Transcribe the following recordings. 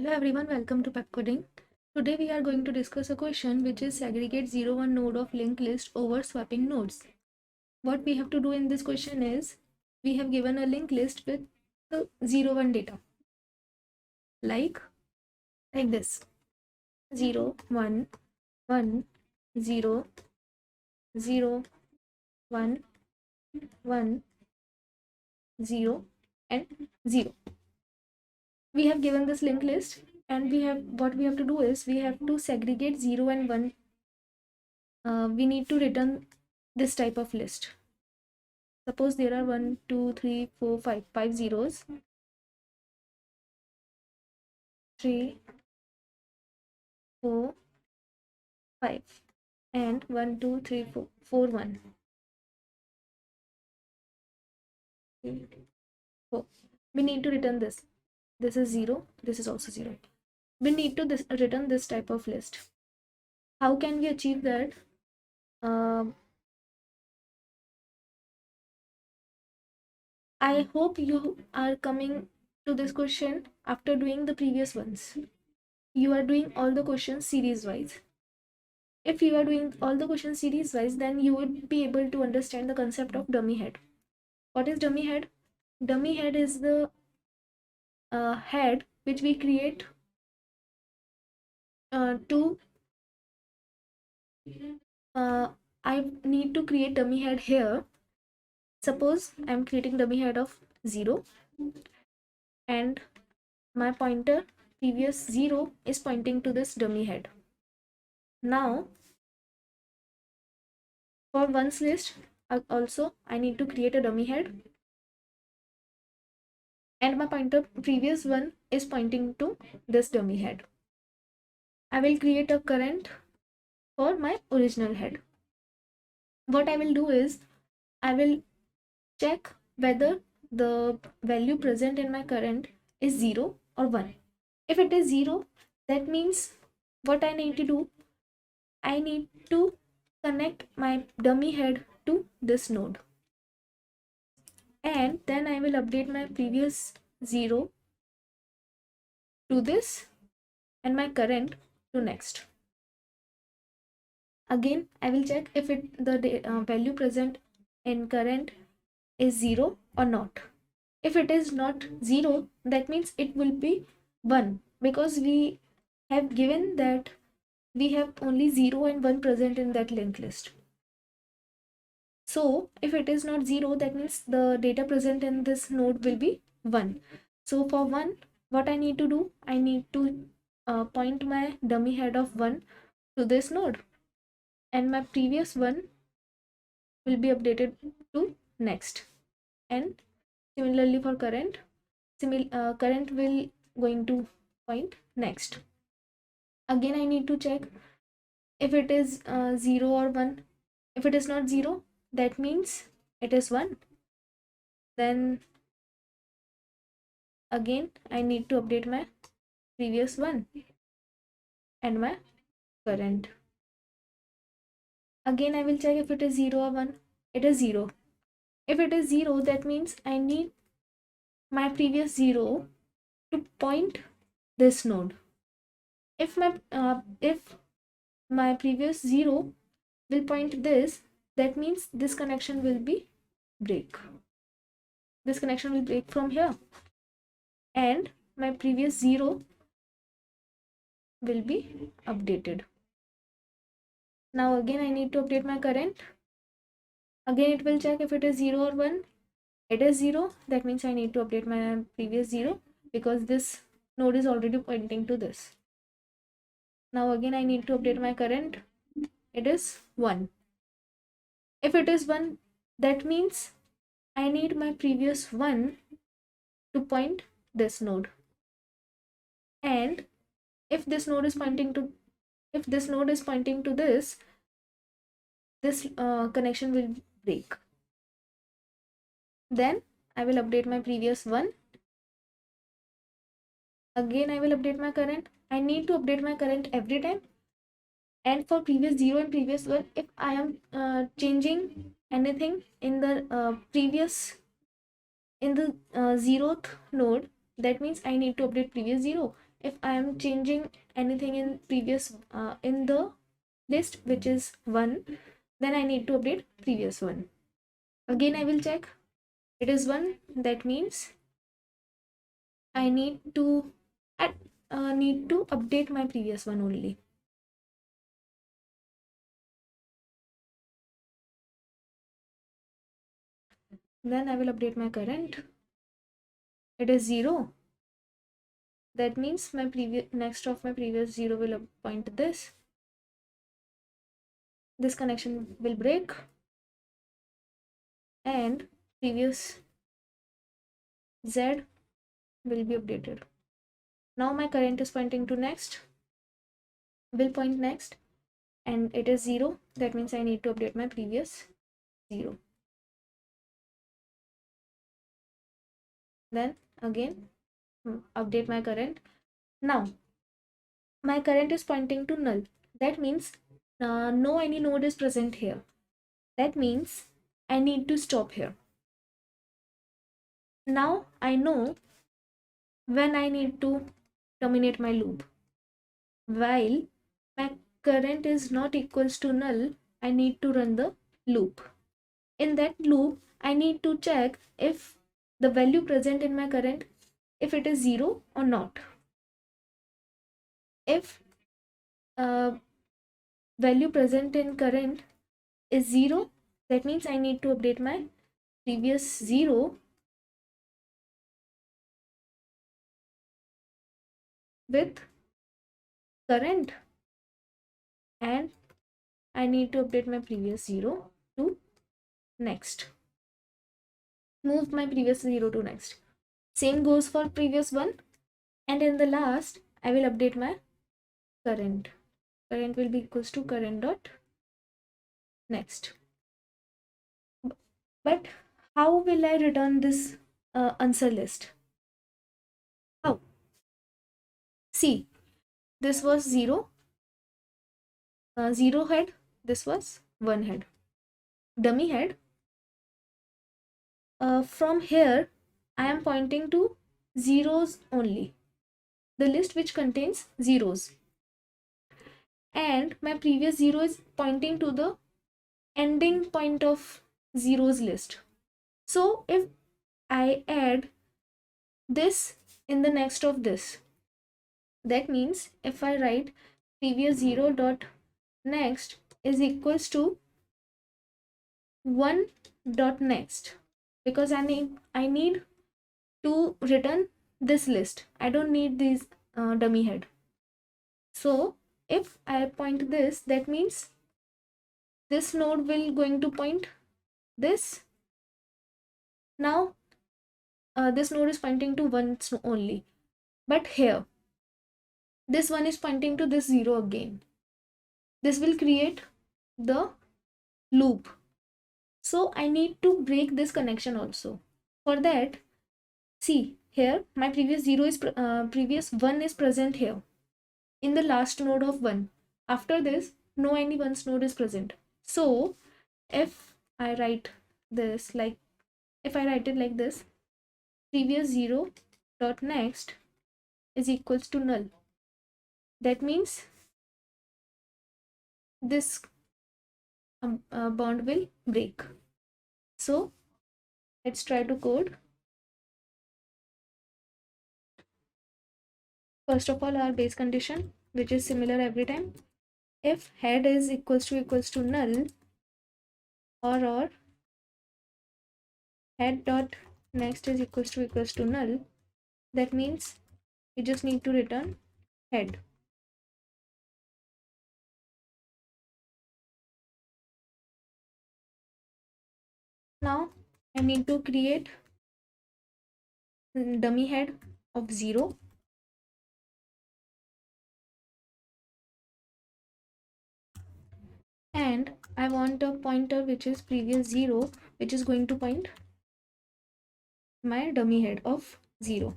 Hello everyone, welcome to Pepcoding. Today we are going to discuss a question which is segregate 0-1 node of linked list over swapping nodes. What we have to do in this question is we have given a linked list with the 0-1 data like this 0 1 1 0 0 1 1 0 and 0. We have given this linked list and what we have to do is we have to segregate 0 and 1. We need to return this type of list. Suppose there are 1 2 3 4 5 zeros, 3 4 5 and 1 2 3 4 1 3 4. We need to return this. This is 0, this is also 0. We need to return this type of list. How can we achieve that? I hope you are coming to this question after doing the previous ones. You are doing all the questions series wise. If you are doing all the questions series wise, then you would be able to understand the concept of dummy head. What is dummy head? Dummy head is the head which we create I need to create dummy head here. Suppose I'm creating dummy head of 0 and my pointer previous 0 is pointing to this dummy head. Now for ones list also I need to create a dummy head and my pointer previous one is pointing to this dummy head. I will create a current for my original head. What I will do is I will check whether the value present in my current is 0 or 1. If it is 0, that means what I need to do, I need to connect my dummy head to this node. And then I will update my previous 0 to this and my current to next. Again, I will check if the value present in current is 0 or not. If it is not 0, that means it will be 1 because we have given that we have only 0 and 1 present in that linked list. So if it is not 0, that means the data present in this node will be 1. So for 1, what I need to do, I need to point my dummy head of 1 to this node and my previous one will be updated to next. And similarly for current, current will going to point next. Again I need to check if it is 0 or 1. If it is not 0, that means it is 1. Then again I need to update my previous one and my current. Again I will check if it is 0 or 1. It is 0. If it is 0, that means I need my previous 0 to point this node. If my previous 0 will point this, that means this connection will be break. This connection will break from here and my previous 0 will be updated. Now again I need to update my current. Again it will check if it is 0 or 1. It is 0, that means I need to update my previous 0 because this node is already pointing to this. Now again I need to update my current. It is 1. If it is 1, that means I need my previous 1 to point this node. And if this node is pointing to this, this connection will break. Then I will update my previous 1. Again I will update my current. I need to update my current every time. And for previous 0 and previous 1, if I am changing anything in the in the 0th node, that means I need to update previous 0. if I am changing anything in previous in the list which is 1, then I need to update previous one. Again I will check, it is 1, that means I need to update my previous one only. Then I will update my current, it is 0, that means my previous next of my previous 0 will point this connection will break and previous Z will be updated. Now my current is pointing to next, will point next, and it is 0, that means I need to update my previous 0. Then again update my current. Now my current is pointing to null, that means no any node is present here, that means I need to stop here. Now I know when I need to terminate my loop. While my current is not equals to null, I need to run the loop. In that loop, I need to check if the value present in my current, if it is 0 or not. If value present in current is 0, that means I need to update my previous 0 with current, and I need to update my previous 0 to next. Move my previous 0 to next. Same goes for previous one, and in the last I will update my current. Current will be equals to current dot next. But how will I return this answer list? How? See, this was 0, 0 head, this was 1 head, dummy head. From here I am pointing to zeros only, the list which contains zeros, and my previous 0 is pointing to the ending point of zeros list. So if I add this in the next of this, that means if I write previous 0 dot next is equals to 1 dot next, because I need to return this list, I don't need this dummy head. So if I point this, that means this node will going to point this. Now this node is pointing to 1 only, but here this one is pointing to this 0 again. This will create the loop, so I need to break this connection also. For that, see here my previous 0 is previous 1 is present here in the last node of 1. After this, no any one's node is present. So if I write this like, if I write it like this, previous 0 dot next is equals to null, that means this bond will break. So let's try to code. First of all, our base condition, which is similar every time, if head is equals to null, or head dot next is equals to null, that means we just need to return head. Now I need to create dummy head of 0, and I want a pointer which is previous 0, which is going to point my dummy head of 0.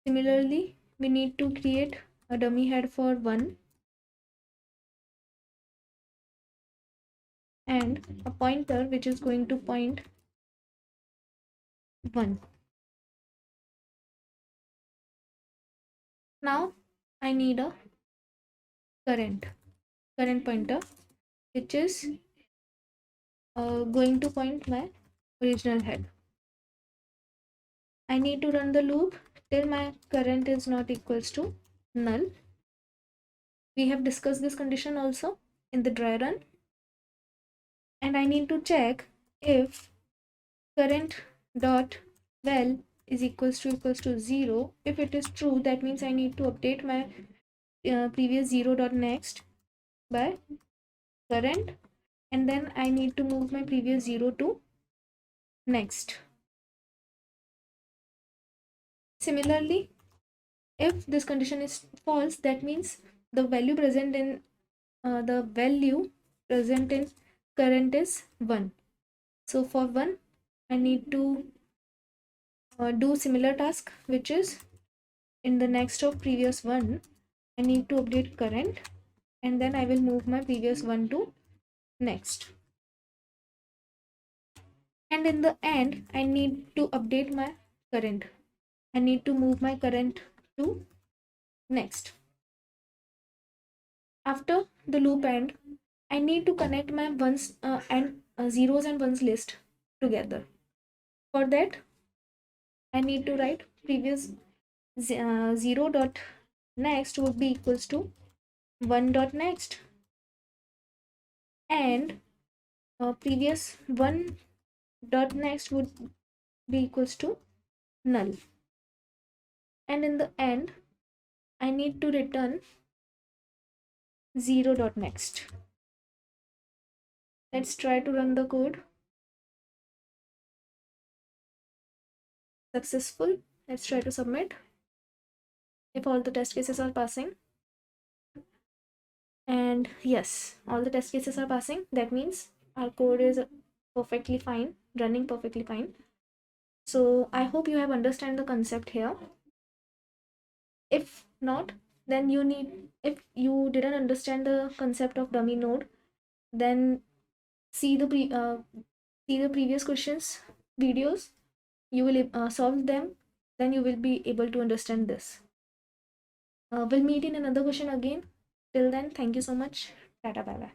Similarly, we need to create a dummy head for 1 and a pointer which is going to point 1. Now I need a current pointer, which is going to point my original head. I need to run the loop till my current is not equals to null. We have discussed this condition also in the dry run. And I need to check if current dot well is equals to 0. If it is true, that means I need to update my previous 0 dot next by current, and then I need to move my previous 0 to next. Similarly, if this condition is false, that means the value present in current is 1. So for 1, I need to do similar task, which is in the next of previous 1, I need to update current, and then I will move my previous 1 to next. And in the end, I need to update my current. I need to move my current to next. After the loop end, I need to connect my ones and zeros and ones list together. For that, I need to write previous 0 dot next would be equals to 1 dot next, and previous 1 dot next would be equals to null. And in the end, I need to return 0 dot next. Let's try to run the code. Successful. Let's try to submit. If all the test cases are passing, and yes, all the test cases are passing, that means our code is perfectly fine, running perfectly fine. So I hope you have understand the concept here. If not, then if you didn't understand the concept of dummy node, then see the previous questions videos. You will solve them, then you will be able to understand this. We'll meet in another question again. Till then, thank you so much. Tata, bye bye.